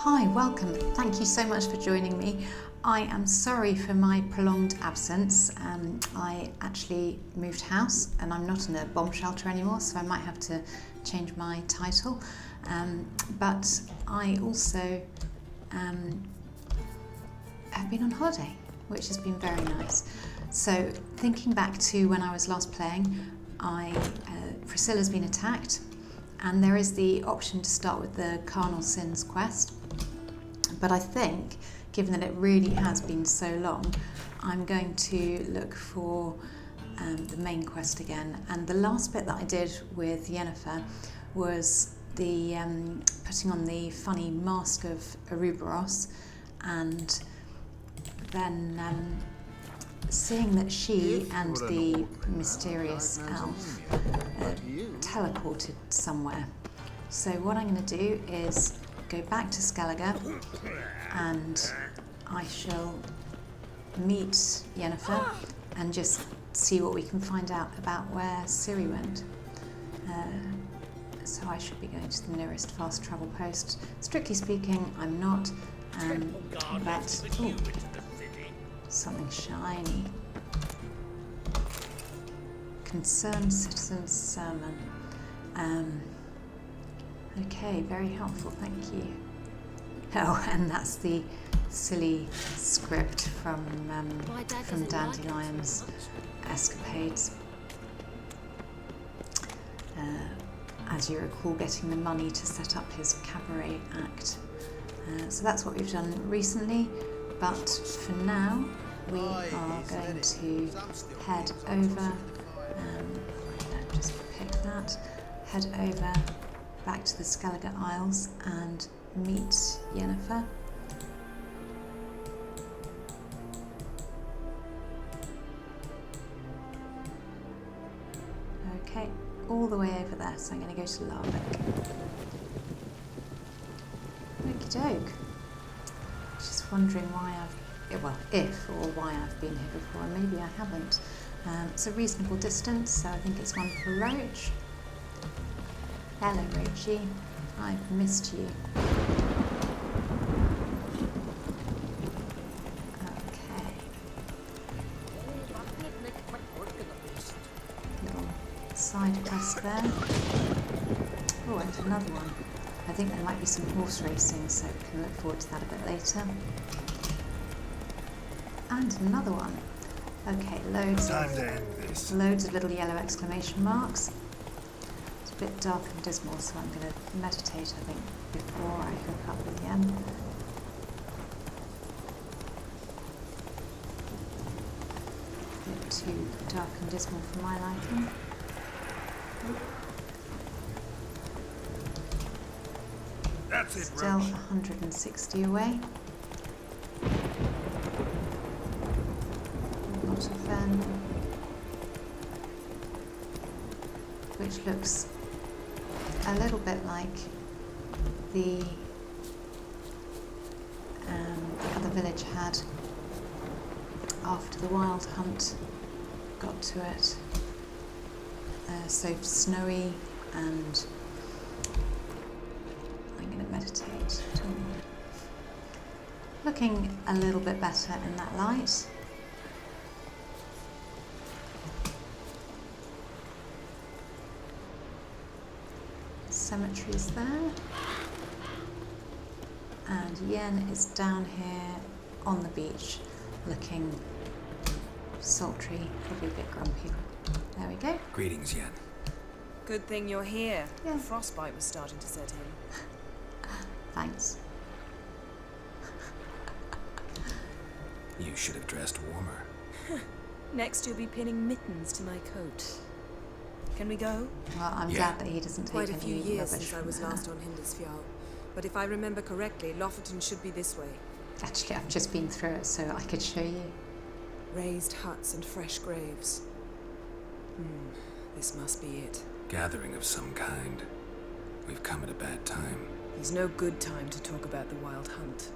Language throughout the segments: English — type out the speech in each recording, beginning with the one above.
Hi, welcome. Thank you so much for joining me. I am sorry for my prolonged absence. I actually moved house and I'm not in a bomb shelter anymore, so I might have to change my title. But I also have been on holiday, which has been very nice. So thinking back to when I was last playing, Priscilla's been attacked, and there is the option to start with the Carnal Sins quest. But I think, given that it really has been so long, I'm going to look for the main quest again. And the last bit that I did with Yennefer was the putting on the funny mask of Ouroboros, and then seeing that she and the mysterious elf teleported somewhere. So what I'm going to do is go back to Skellige and I shall meet Yennefer and just see what we can find out about where Ciri went. So I should be going to the nearest fast travel post. Strictly speaking, I'm not, but ooh, something shiny. Concerned Citizen's Sermon. Okay, very helpful, thank you. Oh, and that's the silly script from Dandelion's escapades. As you recall, getting the money to set up his cabaret act. So that's what we've done recently, but for now we are going to head over, just pick that, head over back to the Skellige Isles and meet Yennefer. Okay, all the way over there, so I'm going to go to Larvik. Okie doke. Just wondering why if or why I've been here before, and maybe I haven't. It's a reasonable distance, so I think it's one for Roach. Hello, Roachy. I've missed you. Okay. Little side quest there. Oh, and another one. I think there might be some horse racing, so we can look forward to that a bit later. And another one. Okay, loads of little yellow exclamation marks. It's a bit dark and dismal, so I'm going to meditate, I think, before I hook up with Yen. A bit too dark and dismal for my liking. That's it, Still 160 away. Lot of fen, which looks a little bit like the other village had after the wild hunt got to it. So snowy, and I'm going to meditate. Looking a little bit better in that light. Cemeteries there, and Yen is down here on the beach looking sultry, probably a bit grumpy. There we go. Greetings, Yen. Good thing you're here. Yeah. Frostbite was starting to set in. Thanks. You should have dressed warmer. Next you'll be pinning mittens to my coat. Can we go? Well, I'm Yeah. glad that he doesn't take Quite a any few years rubbish since I from was her. last on Hindisfjall. But if I remember correctly, Lofoten should be this way. Actually, I've just been through it, so I could show you. Raised huts and fresh graves. This must be it. Gathering of some kind. We've come at a bad time. There's no good time to talk about the wild hunt.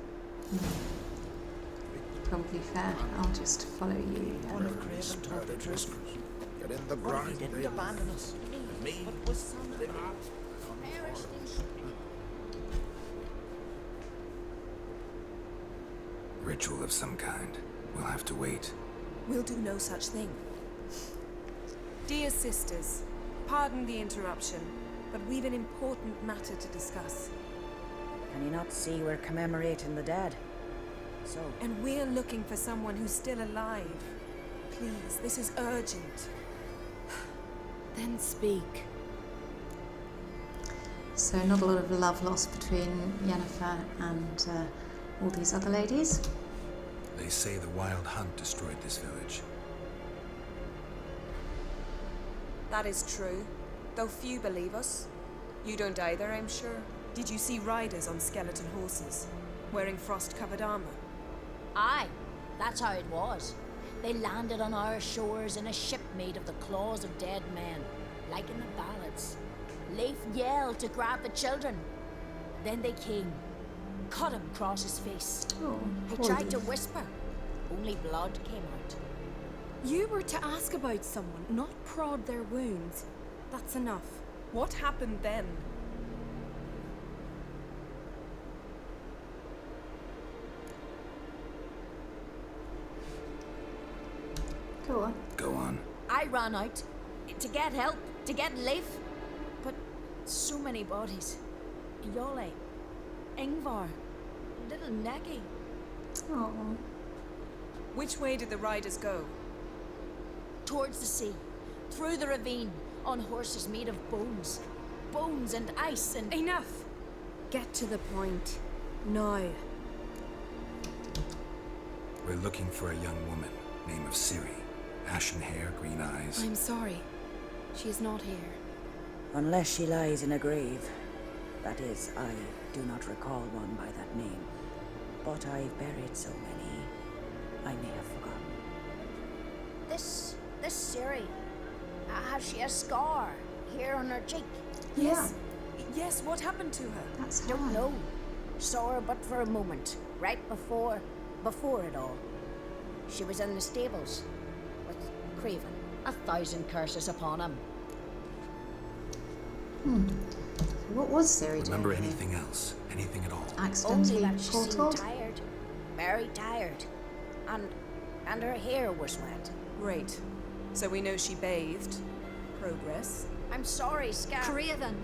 Probably fair. I'll just follow you. One of Craven told the prisoners. Get in the grind. He didn't abandon us. Me. Ritual of some kind. We'll have to wait. We'll do no such thing. Dear sisters, pardon the interruption, but we've an important matter to discuss. Can you not see we're commemorating the dead? So, And we're looking for someone who's still alive. Please, this is urgent. Then speak. So not a lot of love lost between Yennefer and all these other ladies. They say the wild hunt destroyed this village. That is true, though few believe us. You don't either, I'm sure. Did you see riders on skeleton horses, wearing frost-covered armor? Aye, that's how it was. They landed on our shores in a ship made of the claws of dead men, like in the ballads. Leif yelled to grab the children. Then they came, cut him across his face. Oh, He poor tried to Leif. whisper, only blood came out. You were to ask about someone, not prod their wounds. That's enough. What happened then? Go on. Go on. I ran out to get help, to get Leif. But so many bodies. Yole, Ingvar, little Necky. Oh, Which way did the riders go? Towards the sea, through the ravine, on horses made of bones. Bones and ice and... Enough! Get to the point. Now. We're looking for a young woman, name of Ciri. Ashen hair, green eyes. I'm sorry. She is not here. unless she lies in a grave. That is, I do not recall one by that name. But I've buried so many, I may have forgotten. This Ciri, has she a scar here on her cheek? Yes. Yes, what happened to her? That's Don't hard. know. Saw her but for a moment, right before it all. She was in the stables with Craven. 1,000 curses upon him. What was Ciri Remember doing here? anything else? Anything at all? Only Accidentally that she seemed portaled? tired. Very tired. And her hair was wet. Great. So we know she bathed. Progress. I'm sorry, Scar. Craven!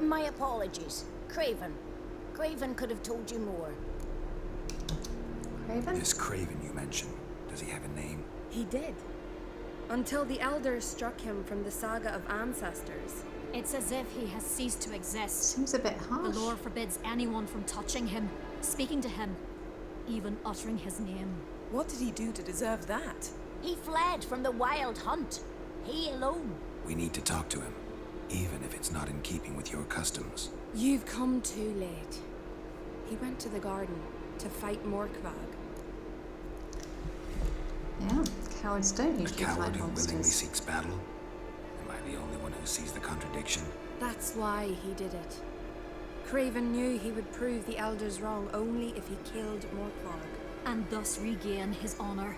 My apologies. Craven. Craven could have told you more. Craven? This Craven you mentioned, does he have a name? He did. Until the elders struck him from the saga of ancestors. It's as if he has ceased to exist. Seems a bit The harsh. lore forbids anyone from touching him, speaking to him, even uttering his name. What did he do to deserve that? He fled from the wild hunt. He alone. We need to talk to him, even if it's not in keeping with your customs. You've come too late. He went to the garden to fight Morkvag. Yeah, cowards don't A usually coward fight who willingly monsters. seeks battle? Am I the only one who sees the contradiction? That's why he did it. Craven knew he would prove the elders wrong only if he killed Morkvag. And thus regain his honor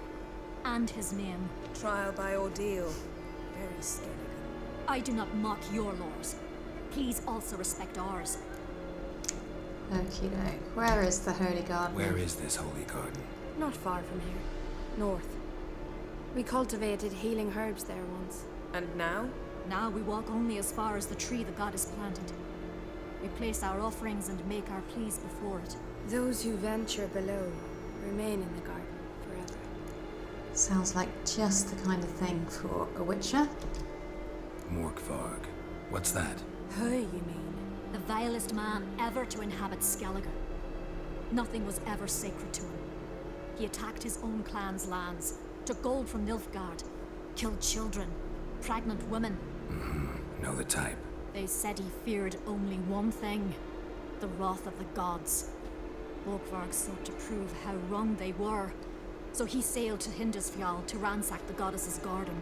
and his name. Trial by ordeal. Very Skelligan. I do not mock your laws. Please also respect ours. Okie doke. Where is the Holy Garden? Where is this holy garden? Not far from here. North. We cultivated healing herbs there once. And now? Now we walk only as far as the tree the goddess planted. We place our offerings and make our pleas before it. Those who venture below remain in the garden forever. Sounds like just the kind of thing for a witcher. Morkvarg. What's that? Who, you mean? The vilest man ever to inhabit Skellige. Nothing was ever sacred to him. He attacked his own clan's lands, took gold from Nilfgaard, killed children, pregnant women. Know the type. They said he feared only one thing, the wrath of the gods. Morkvarg sought to prove how wrong they were, so he sailed to Hindisfjall to ransack the goddess's garden.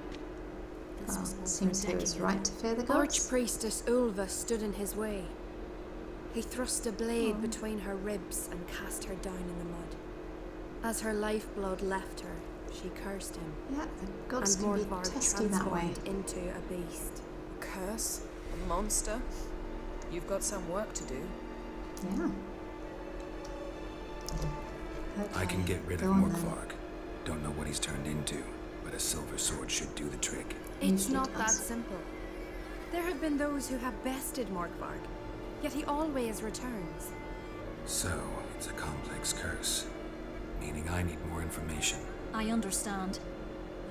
This Well, was it over seems a he was decade right ago. to fear the gods. Archpriestess Ulva stood in his way. He thrust a blade between her ribs and cast her down in the mud. As her lifeblood left her, she cursed him, Yeah, the gods and can be Morkvarg testy that way. transformed into a beast. A curse? A monster? You've got some work to do. Yeah. I can get rid of go on then. Morkvarg. Don't know what he's turned into, but a silver sword should do the trick. It's Usually not that does. simple. There have been those who have bested Morkvarg, yet he always returns. So, it's a complex curse, meaning I need more information. I understand,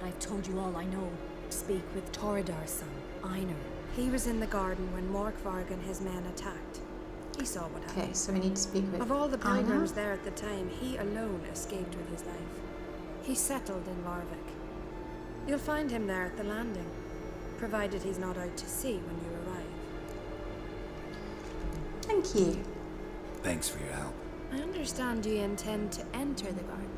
but I've told you all I know. Speak with Torridar's son, Einar. He was in the garden when Morkvarg and his men attacked. He saw what happened. Okay, so we need to speak with Of all the Einar. pilgrims there at the time, he alone escaped with his life. He settled in Larvik. You'll find him there at the landing, provided he's not out to sea when you arrive. Thank you. Thanks for your help. I understand you intend to enter the garden.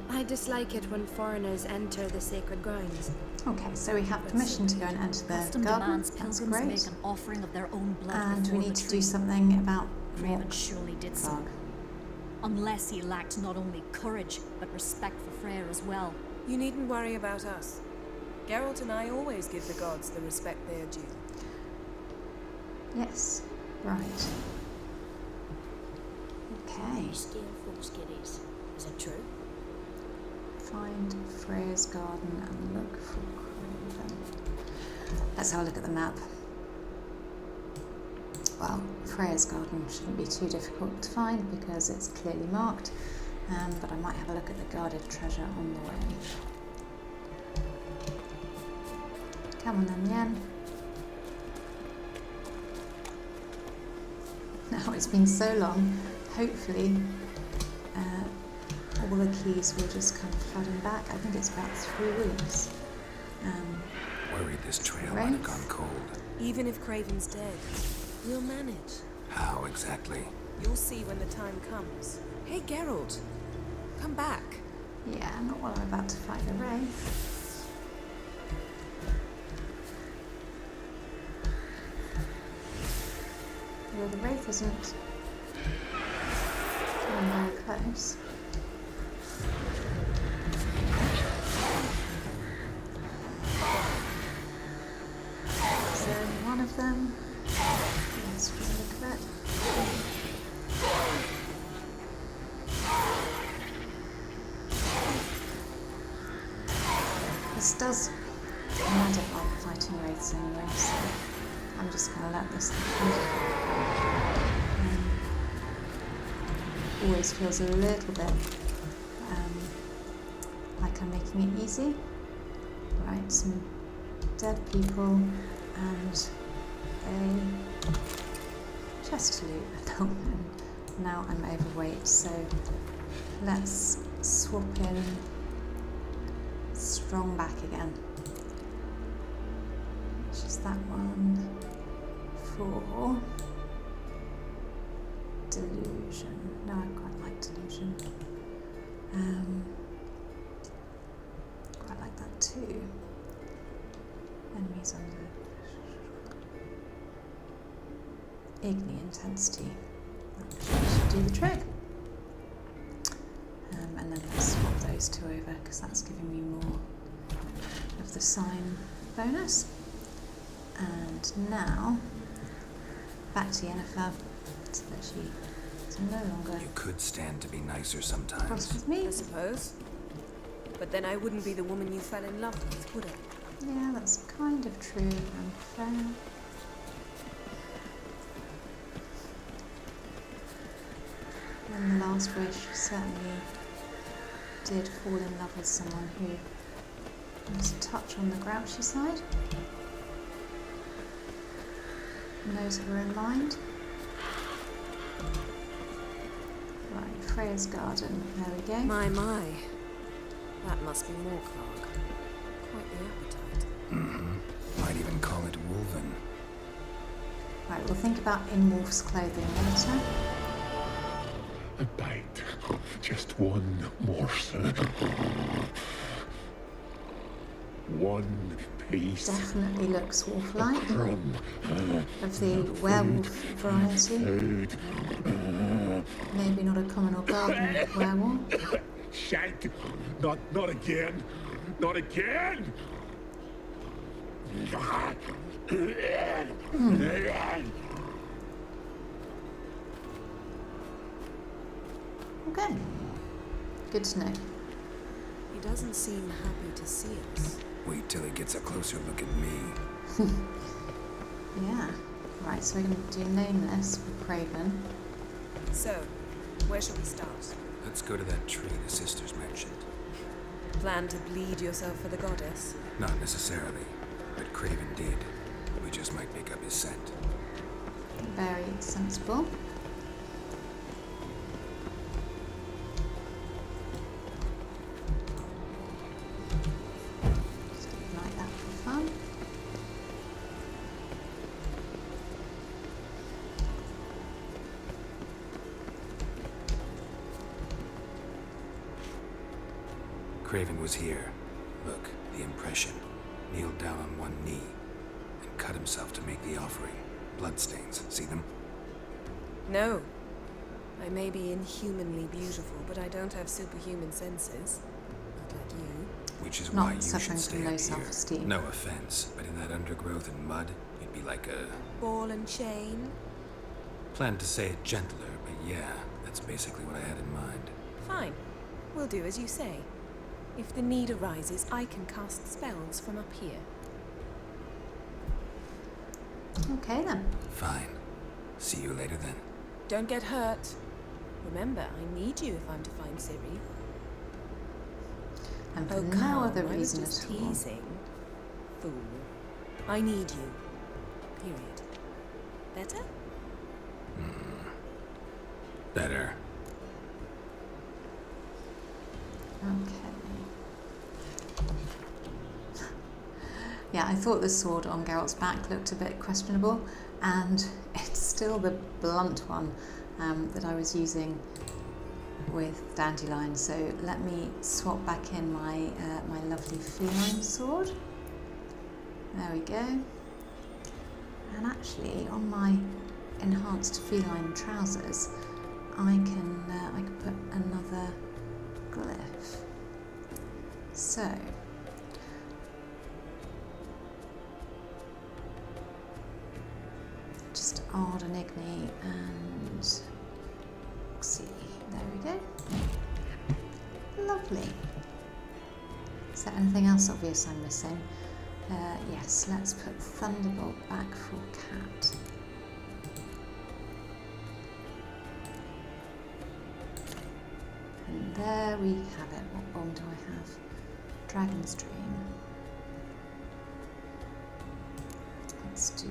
I dislike it when foreigners enter the sacred grounds. Okay, so we have permission to go and enter the Custom garden. demands That's pilgrims great. make an offering of their own blood And before we need the to tree. do something about Craven surely did so. Morkvarg. Unless he lacked not only courage, but respect for Freyr as well. You needn't worry about us. Geralt and I always give the gods the respect they are due. Yes, right. Okay, Steal folks' kiddies. Is it true? find Freya's garden and look for Craven. Let's have a look at the map. Well, Freya's garden shouldn't be too difficult to find because it's clearly marked, but I might have a look at the guarded treasure on the way. Come on then, Yen. Now it's been so long, hopefully all the keys will just come flooding back. I think it's about 3 weeks. Worried this trail might Right. have gone cold. Even if Craven's dead, we'll manage. How exactly? You'll see when the time comes. Hey, Geralt, come back. Yeah, not while I'm about to fight the Wraith. Well, the Wraith isn't getting very close. Is there only one of them? Let's have a look at it. This does kind of like fighting wraiths anyway, so I'm just going to let this happen. Always feels a little bit like I'm making it easy. Right, some dead people and a chest to loot. And now I'm overweight, so let's swap in strong back again. Which is that one for delusion. No, I quite like delusion. Quite like that too. Enemies under Igni intensity. That should do the trick. And then let's swap those two over because that's giving me more of the sign bonus. And now back to Yennefer so that she is no longer You could stand to be nicer cross sometimes. with me. I suppose. But then I wouldn't be the woman you fell in love with, would I? Yeah, that's kind of true and fair. And the last wish certainly did fall in love with someone who was a touch on the grouchy side. Knows her in mind. Right, Freya's garden. There we go. My. That must be Morkvarg. Quite the appetite. Might even call it Wolven. Right, we'll think about in wolf's clothing later. A bite. Just one morsel. One piece. Definitely looks wolf-like. Crumb. Of the werewolf variety. Food. Maybe not a common or garden werewolf. Shank. Not again. Not again. Okay. Good to know. He doesn't seem happy to see us. Wait till he gets a closer look at me. Yeah. Right, so we're going to do nameless for Craven. So, where shall we start? Let's go to that tree the sisters mentioned. Plan to bleed yourself for the goddess? Not necessarily, but Craven did. We just might pick up his scent. Very sensible. Just like that for fun. Craven was here. Look, the impression. Kneeled down on one knee and cut himself to make the offering. Bloodstains, see them? No. I may be inhumanly beautiful, but I don't have superhuman senses. Not like you. Which is Not why you suffering should from stay low up here. self-esteem. No offense, but in that undergrowth and mud, you'd be like a... Ball and chain? Planned to say it gentler, but yeah, that's basically what I had in mind. Fine. We'll do as you say. If the need arises, I can cast spells from up here. Okay then. Fine. See you later then. Don't get hurt. Remember, I need you if I'm to find Ciri. And for Oh, no come, other I was reason just at all. teasing. Fool. I need you. Period. Better? Better. Okay. Yeah, I thought the sword on Geralt's back looked a bit questionable, and it's still the blunt one that I was using with Dandelion. So let me swap back in my my lovely feline sword. There we go. And actually, on my enhanced feline trousers, I can put another glyph. So. Just Ard and Igni and see. There we go. Lovely. Is there anything else obvious I'm missing? Yes, let's put Thunderbolt back for Cat. And there we have it. What bomb do I have? Dragon's Dream. Let's do...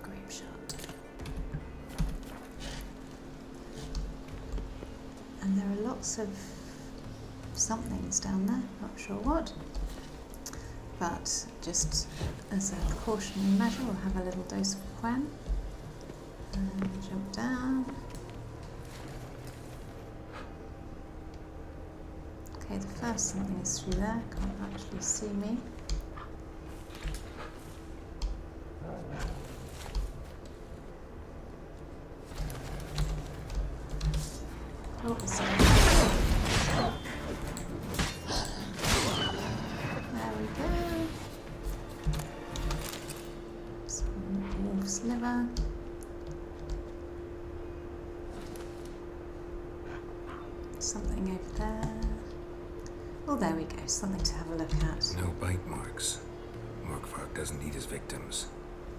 grape shot. And there are lots of somethings down there, not sure what. But just as a precautionary measure, we'll have a little dose of Quen. And jump down. Okay, the first something is through there, can't actually see me. Oh, sorry. There we go. Some wolf's liver. Something over there. Oh, there we go. Something to have a look at. No bite marks. Morkvark doesn't eat his victims.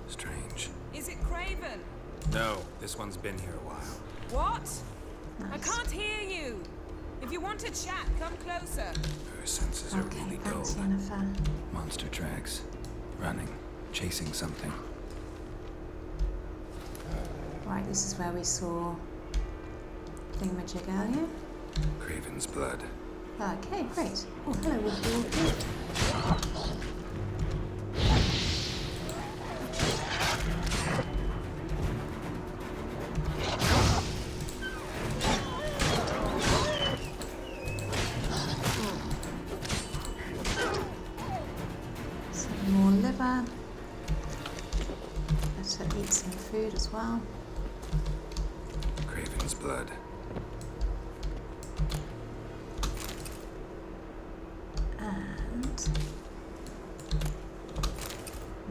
Strange. Is it Craven? No, this one's been here a while. What? I Nice. can't hear you. If you want to chat, come closer. Her senses are Okay, really dull. thanks, Yennefer. Monster tracks. Running. Chasing something. Right, this is where we saw Thingamajig earlier. Craven's blood. Okay, great. Oh, hello, Wolfie Wolfie. Some more liver. Better eat some food as well. Craven's blood. And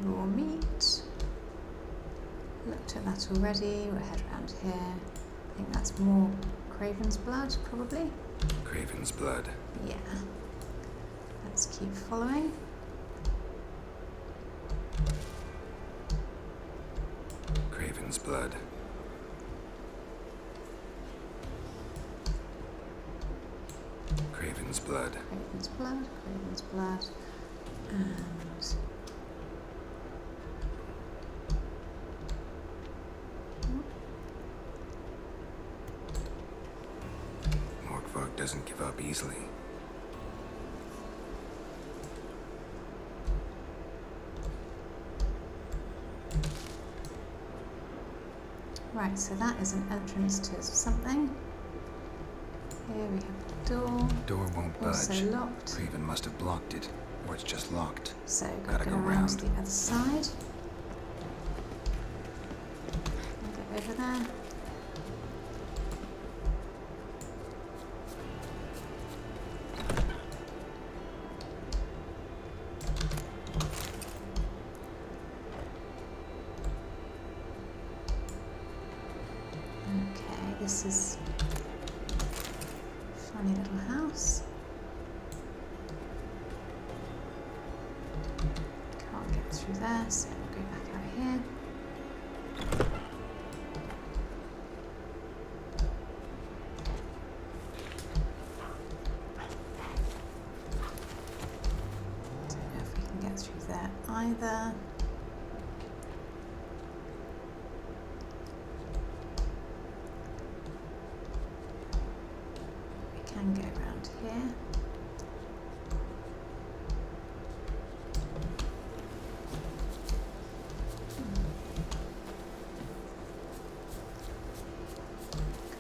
raw meat. Looked looked at that already. We'll head around here. I think that's more Craven's blood, probably. Craven's blood. Yeah. Let's keep following. Craven's blood. Craven's blood. Craven's blood, Craven's blood, and Morkvog doesn't give up easily. right, so that is an entrance to something. Here we have the door. Door won't Also budge. locked. Craven must have blocked it, or it's just locked. So Gotta go go around round. to the other side. And go over there. Okay, this is a funny little house. Can't get through there, so we'll go back out here. Don't know if we can get through there either. We can go around here.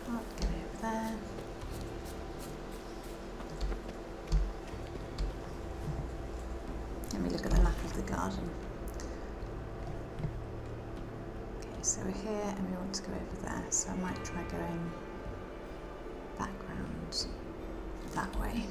Can't get over there. Let me look at the map of the garden. Okay, so we're here and we want to go over there, so I might try going back round that way.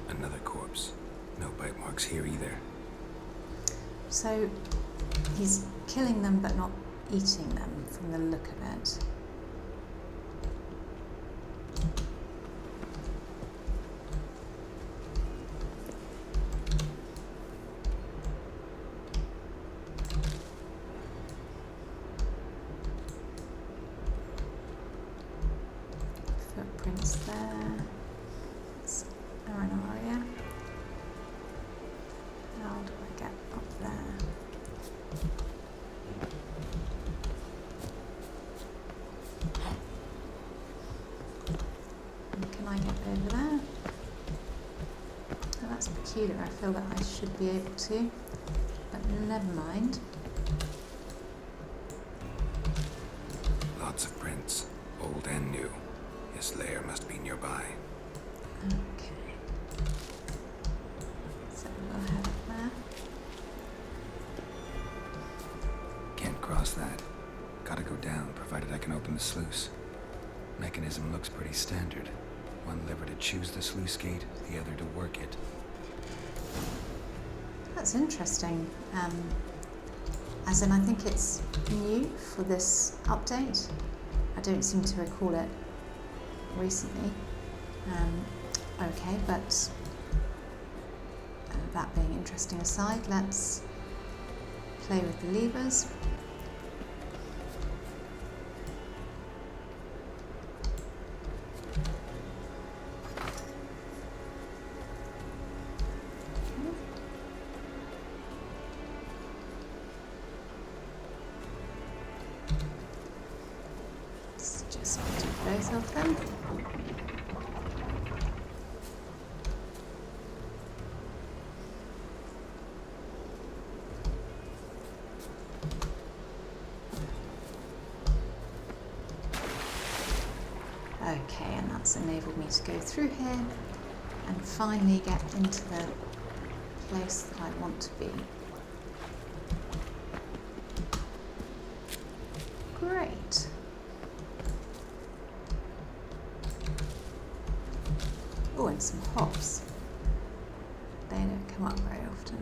Another corpse. No bite marks here either. So he's killing them but not eating them from the look of it. Footprints there. It's an area. How do I get up there? And can I get over there? Oh, that's peculiar. I feel that I should be able to, but never mind. Lots of prints, old and new. His lair must be nearby. Okay. So we'll head up there. Can't cross that. Gotta go down, provided I can open the sluice. Mechanism looks pretty standard. One lever to choose the sluice gate, the other to work it. That's interesting. As in, I think it's new for this update. I don't seem to recall it recently. Okay, but that being interesting aside, let's play with the levers. Let's just do both of them. Okay, and that's enabled me to go through here and finally get into the place that I want to be. Great. Oh, and some hops. They don't come up very often.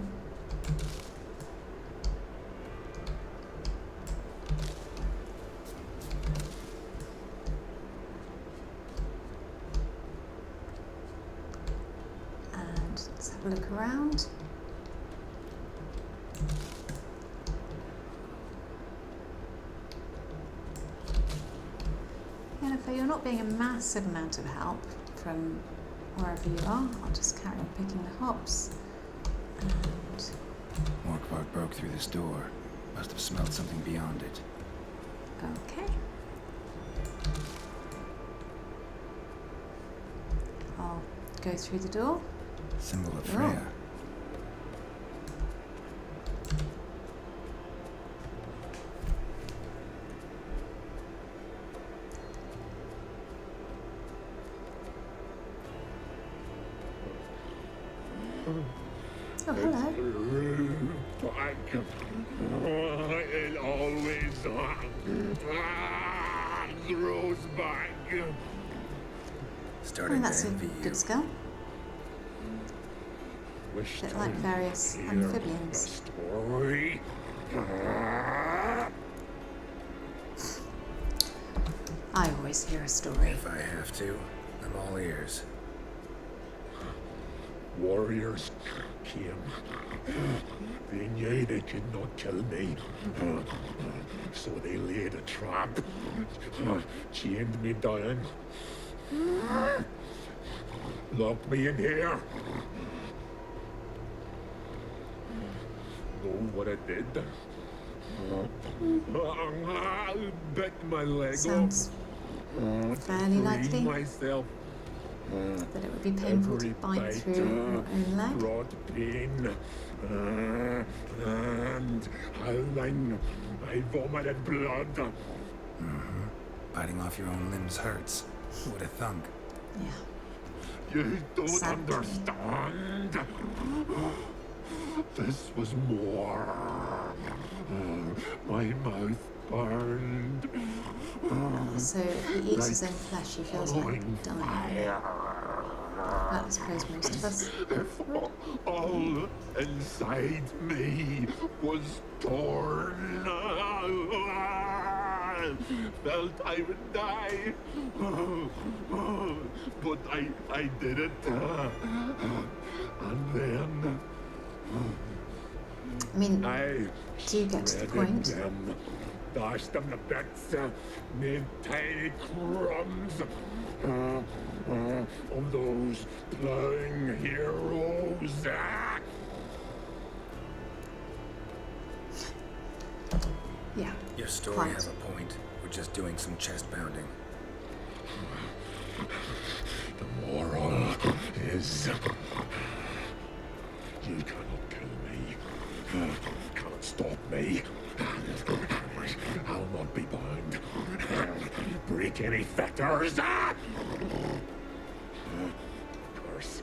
And let's have a look around. Jennifer, you're not being a massive amount of help from wherever you are. I'll just carry on picking the hops. And Morkvark broke through this door. Must have smelled something beyond it. okay. I'll go through the door. Symbol of Oh. Freya. Oh, hello. Back. It always throws back. Starting That's to a envy you. good skill. Wish Bit like to various hear amphibians. the story. I always hear a story. If I have to, I'm all ears. Warriors came. They knew they could not kill me. So they laid a trap. Chained me down. Locked me in here. Know what I did? Bit my leg Sounds off. fairly Free likely myself. that it would be painful to Every bite through your own leg. brought pain. And howling, I vomited blood. Biting off your own limbs hurts. Who would have thunk? Yeah. You don't Exactly. understand. This was more. My mouth burned. So if he eats his own flesh, he feels like On dying. fire. But I suppose most of us. If all inside me was torn, felt I would die, but I did it, and then I mean, I do you get to the shredded point? them, dashed them to bits, made tiny crumbs of those plowing heroes. Yeah. Your story Quite. has a point. We're just doing some chest pounding. The moral is you cannot kill me, cannot stop me, I'll not be bound, break any fetters. Curse,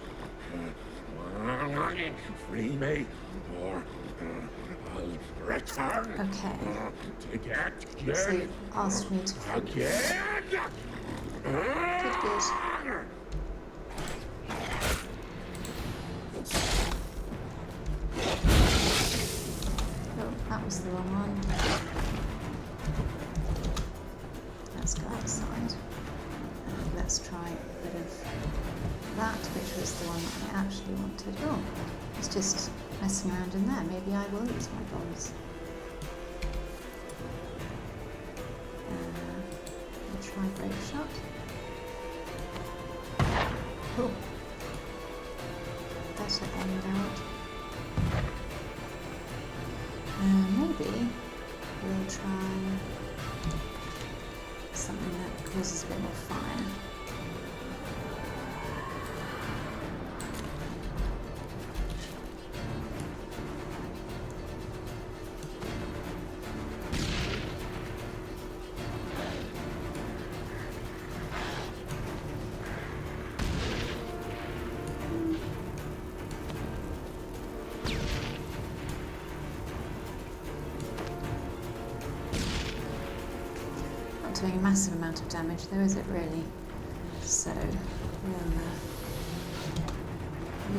free me, or I'll return Okay. to get you So you asked me to free. again. Good, good. Oh, that was the wrong one. Let's go outside. And let's try a bit of that, which was the one that I actually wanted. Oh, it's just messing around in there. Maybe I will use my bombs. We'll try break shot. Oh, better aimed out. Maybe we'll try something that causes a bit more fire. doing a massive amount of damage, though, is it really? So we'll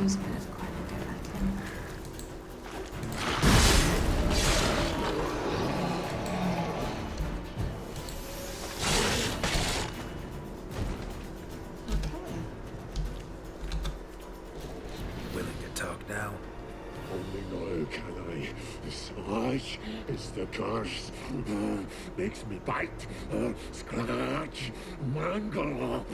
lose a bit of coin and go back in. Willing to talk now? Only now can I. Such is the curse. Makes me bite, scratch, mangle.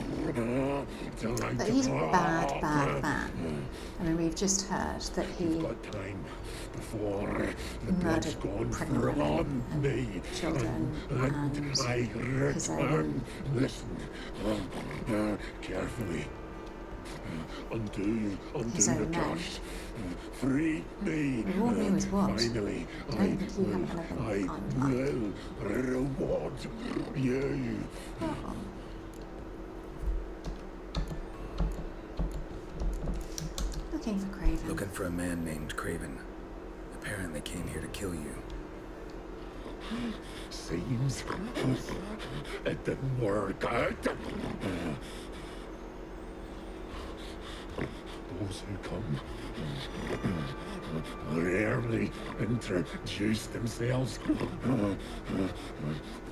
Till I But he's bad, bad man. I mean, we've just heard that he got time before the blood's murdered gone pregnant women from me. children And and I his return. Listen carefully. Undo his the own men. curse. Free me. Reward me with what? Finally, I don't think you have anything I I would like. will reward you. Oh. Looking for Craven. Looking for a man named Craven. Apparently came here to kill you. Seems it didn't work out. Those who come rarely introduce themselves.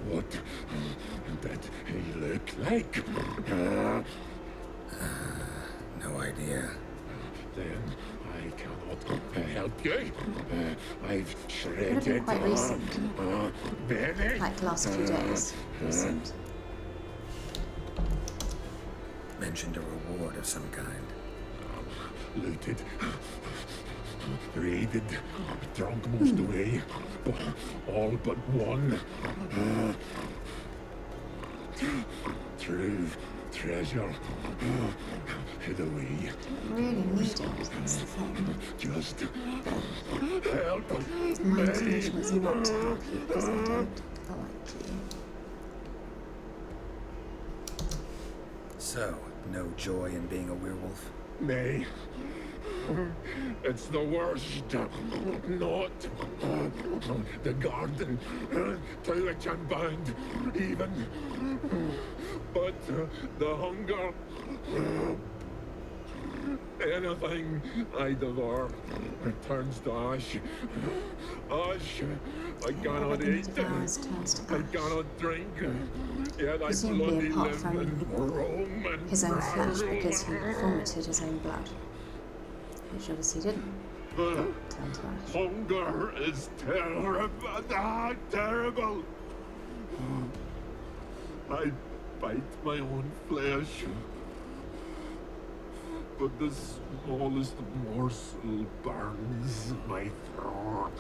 What did he look like? No idea. Then I cannot help you. I've Would have shredded been quite recent, many. like the last few days. Recent. Mentioned a reward of some kind. Looted, raided, drunk most away, all but one. True treasure hid away. Really need it, that's the thing. Just help My me. intention is not to help you because I don't like you. So, no joy in being a werewolf? Nay. It's the worst. Not the garden to which I'm bound, even. But the hunger. Anything I devour turns to ash. Ash. I cannot Everything he eat. devours turns to I ash. cannot drink. Yet I Presumably bloody apart live from and roam and his own flesh roam. because he vomited his own blood. Which obviously didn't turn to ash. Hunger is terrible. I bite my own flesh. But the smallest morsel burns my throat.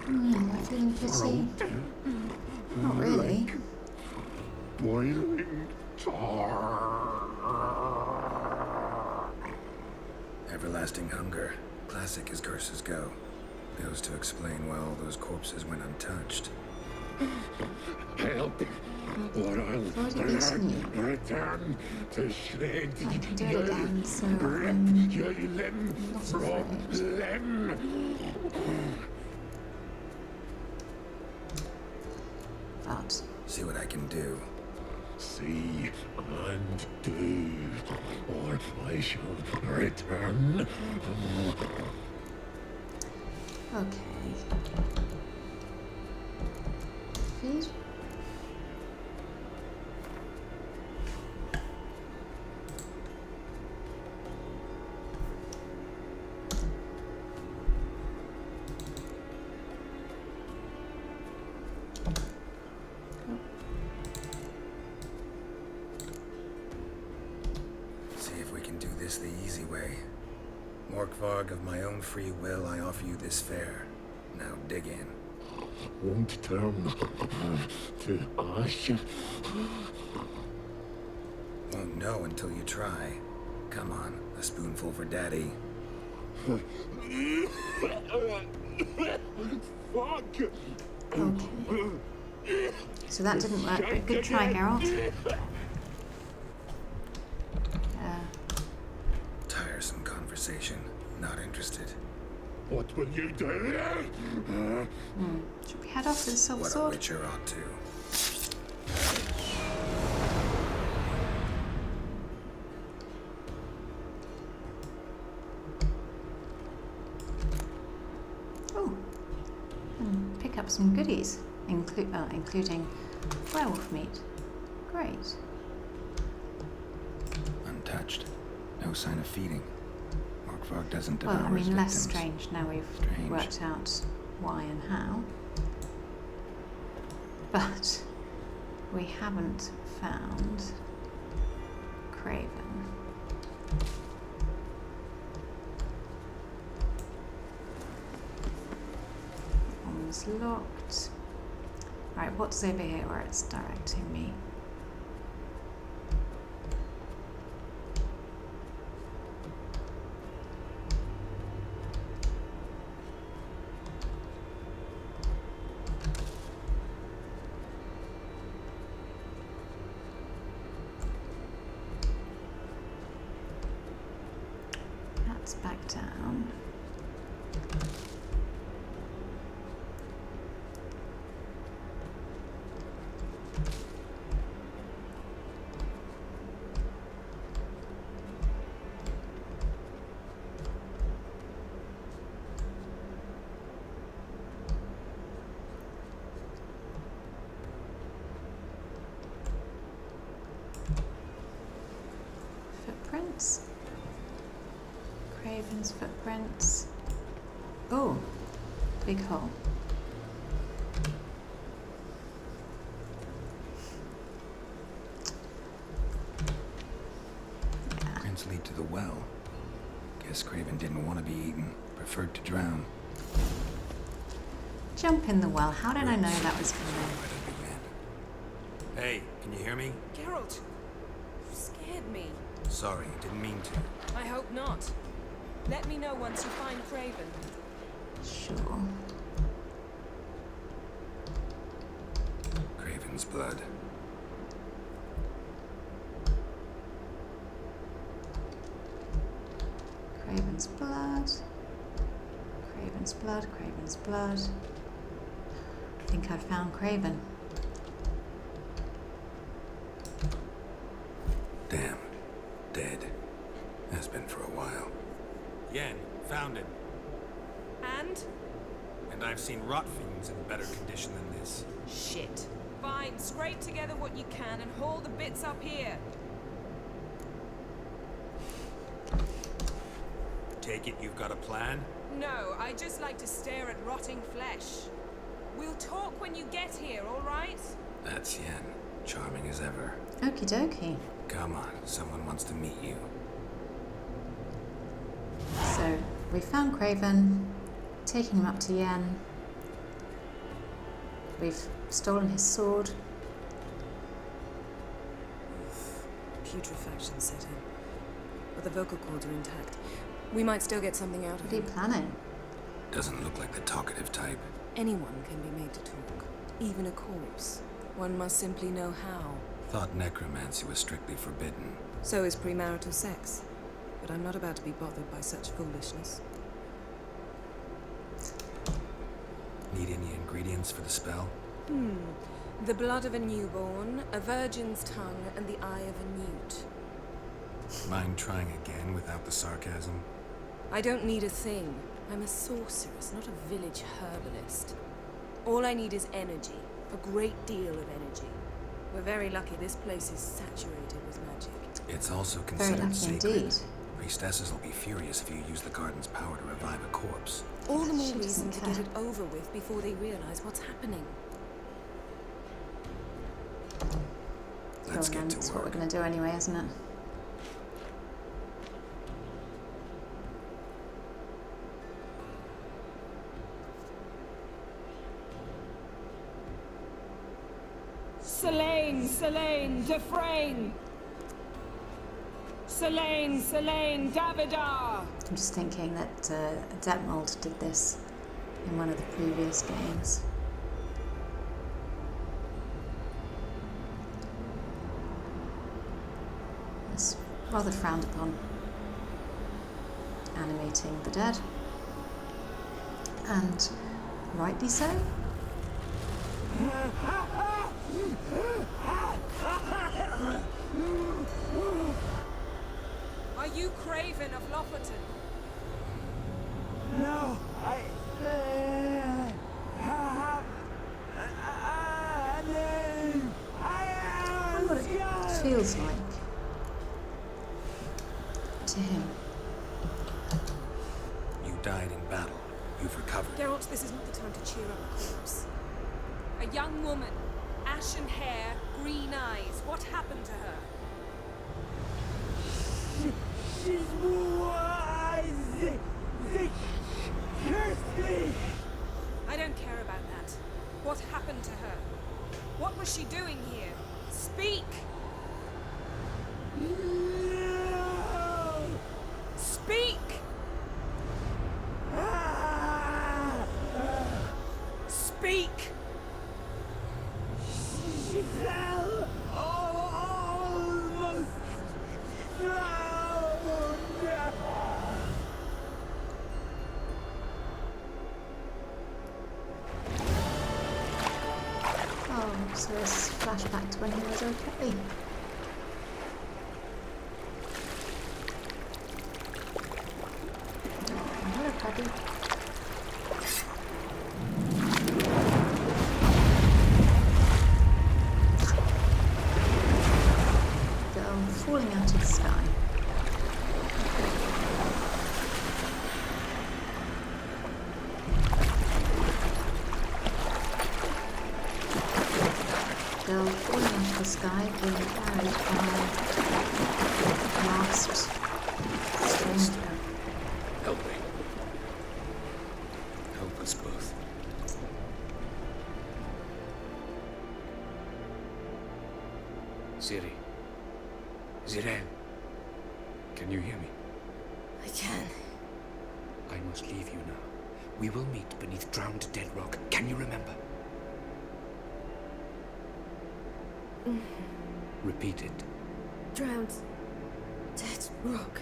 Am I feeling pity? Not really. Like boiling tar. Everlasting hunger. Classic as curses go. Goes to explain why all those corpses went untouched. Help, or I'll already eaten you. return to shred I can do it again, so rip you limb not from afraid. limb. But See what I can do. See and do, or I shall return. okay. Feed. See if we can do this the easy way. Morkvarg, of my own free will, I offer you this fare. Now dig in. Won't turn to ash. Won't know until you try. Come on, a spoonful for Daddy. Fuck! Okay. So that didn't work, but good try, Geralt. Tiresome conversation. Not interested. What will you do? Should we head off with the silver What a sword? witcher ought to. some goodies, including werewolf meat. Great. Untouched. No sign of feeding. Morkvarg doesn't devour Well, I his mean, less victims. strange now we've worked out why and how. But we haven't found Craven. One's locked. Right, what's over here where it's directing me? That's back down. Footprints. Craven's footprints. Oh, big hole. Prints lead to the well. Guess Craven didn't want to be eaten. Preferred to drown. Jump in the well. How did I know that was going Hey, can you hear me? Geralt, you scared me. Sorry, didn't mean to. I hope not. Let me know once you find Craven. to? Sure. Craven's blood. Craven's blood. Craven's blood. Craven's blood. I think I've found Craven. Damn. Dead. Has been for a while. Yen, found him. And? And I've seen rot fiends in better condition than this. Shit. Fine, scrape together what you can and haul the bits up here. Take it you've got a plan? No, I just like to stare at rotting flesh. We'll talk when you get here, all right? That's Yen. Charming as ever. Okie dokie. Come on, someone wants to meet you. So, we found Craven, taking him up to Yen. We've stolen his sword. Putrefaction set in. But the vocal cords are intact. We might still get something out of What are you him. planning? Doesn't look like the talkative type. Anyone can be made to talk. Even a corpse. One must simply know how. Thought necromancy was strictly forbidden. So is premarital sex. But I'm not about to be bothered by such foolishness. Need any ingredients for the spell? The blood of a newborn, a virgin's tongue, and the eye of a newt. Mind trying again without the sarcasm? I don't need a thing. I'm a sorceress, not a village herbalist. All I need is energy. A great deal of energy. We're very lucky this place is saturated with magic. It's also Very considered lucky sacred. indeed. Priestesses will be furious if you use the garden's power to revive a corpse. All the more She reason doesn't to get care. it over with before they realize what's happening. Let's Well, get then, to it's what we're work. going to do anyway, isn't it? Selene, Selene, Defrain! Selene, Selene, Davidar! I'm just thinking that Detmold did this in one of the previous games. It's rather frowned upon, animating the dead. And rightly so. Are you Craven of Lofoten? No, feels like to him. You died in battle. You've recovered. Geralt, this is not the time to cheer up a corpse. A young woman, ashen hair, green eyes. What happened to her? She's wise. They cursed me. I don't care about that. What happened to her? What was she doing here? Speak! No. Speak! Speak! She fell almost drowned. Oh, so this flashback to when he was okay. Oh, hello, Paddy. Falling out of the sky. Girl falling out of the sky, being carried by last strange girl. Help me. Help us both. Ciri. Ziren. Can you hear me? I can. I must leave you now. We will meet beneath drowned dead rock. Can you remember? Repeat it. Drowned. Dead rock.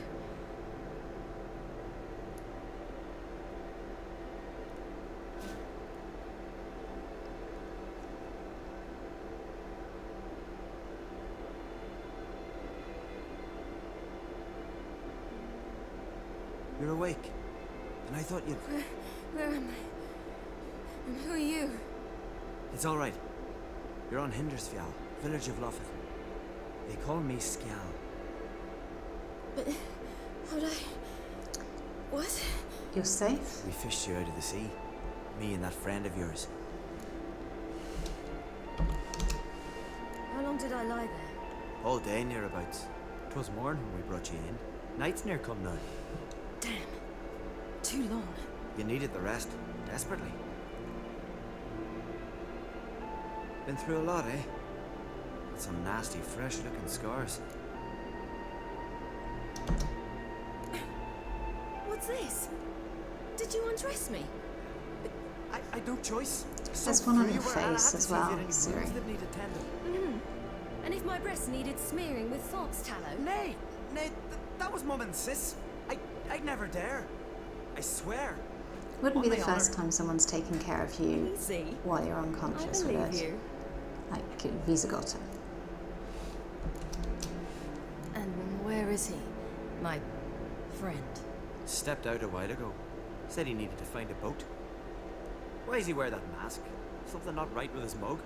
You're awake. And I thought you'd... Where am I? And who are you? It's all right. You're on Hindersfjall, village of Lofoten. They call me Skjal. But how'd I... What? You're safe? We fished you out of the sea. Me and that friend of yours. How long did I lie there? All day nearabouts. 'Twas morn when we brought you in. Night's near come now. Damn. Too long. You needed the rest, desperately. Been through a lot, eh? With some nasty, fresh-looking scars. What's this? Did you undress me? I'd no choice. There's one on your face as well, Ciri. And if my breasts needed smearing with fox tallow? Nay, that was Mum and Sis. I'd never dare. I swear. Wouldn't be the first time someone's taken care of you Easy. while you're unconscious, I would believe it? you. Like Visigotta. And where is he? My friend. Stepped out a while ago. Said he needed to find a boat. Why does he wear that mask? Something not right with his mug?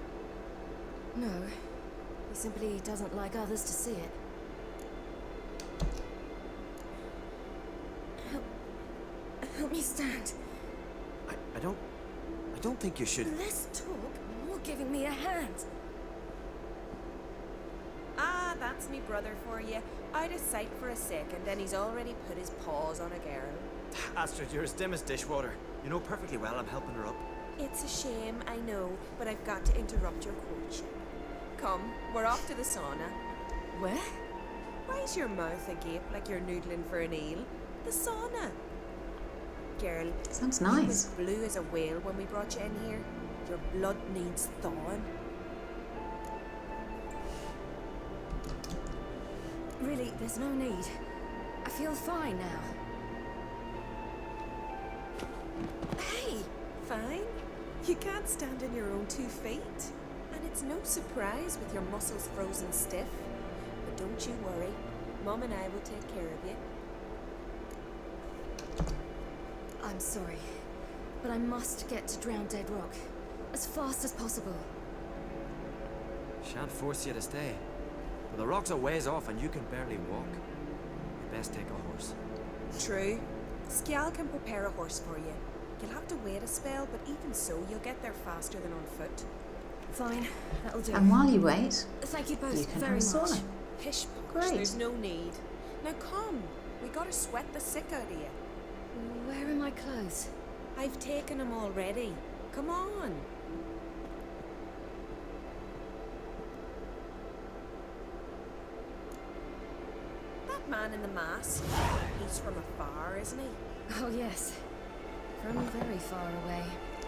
No. He simply doesn't like others to see it. Help me stand. I don't think you should. Less talk, more giving me a hand. Ah, that's me brother for you. Out of sight for a second, and he's already put his paws on a girl. Astrid, you're as dim as dishwater. You know perfectly well I'm helping her up. It's a shame, I know, but I've got to interrupt your courtship. Come, we're off to the sauna. Where? Why's your mouth agape like you're noodling for an eel? The sauna. Girl, Sounds you nice. was blue as a whale when we brought you in here. Your blood needs thawing. Really, there's no need. I feel fine now. Hey, fine. You can't stand on your own 2 feet. And it's no surprise with your muscles frozen stiff. But don't you worry. Mum and I will take care of you. I'm sorry, but I must get to Drowned Dead Rock as fast as possible. Shan't force you to stay. But the rocks are ways off and you can barely walk. You best take a horse. True. Skjal can prepare a horse for you. You'll have to wait a spell, but even so, you'll get there faster than on foot. Fine, that'll do. And while you wait, Thank you both you can very have a much. sauna. Pish posh, Great. there's no need. Now come, we gotta sweat the sick out of you. Where are my clothes? I've taken them already. Come on. That man in the mask, he's from afar, isn't he? Oh yes, from very far away.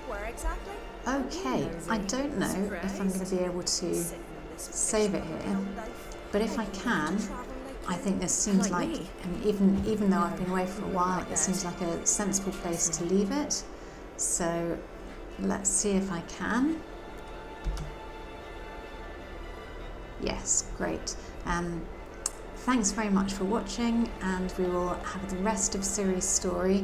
Where exactly? Okay, I don't know if I'm going to be able to save it here, but if I can, I think this seems like, I mean, even though I've been away for a while, it seems like a sensible place to leave it. So let's see if I can. Yes, great. Thanks very much for watching, and we will have the rest of Ciri's story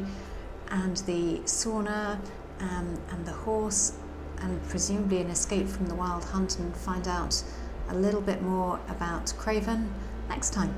and the sauna and the horse, and presumably an escape from the wild hunt, and find out a little bit more about Craven next time.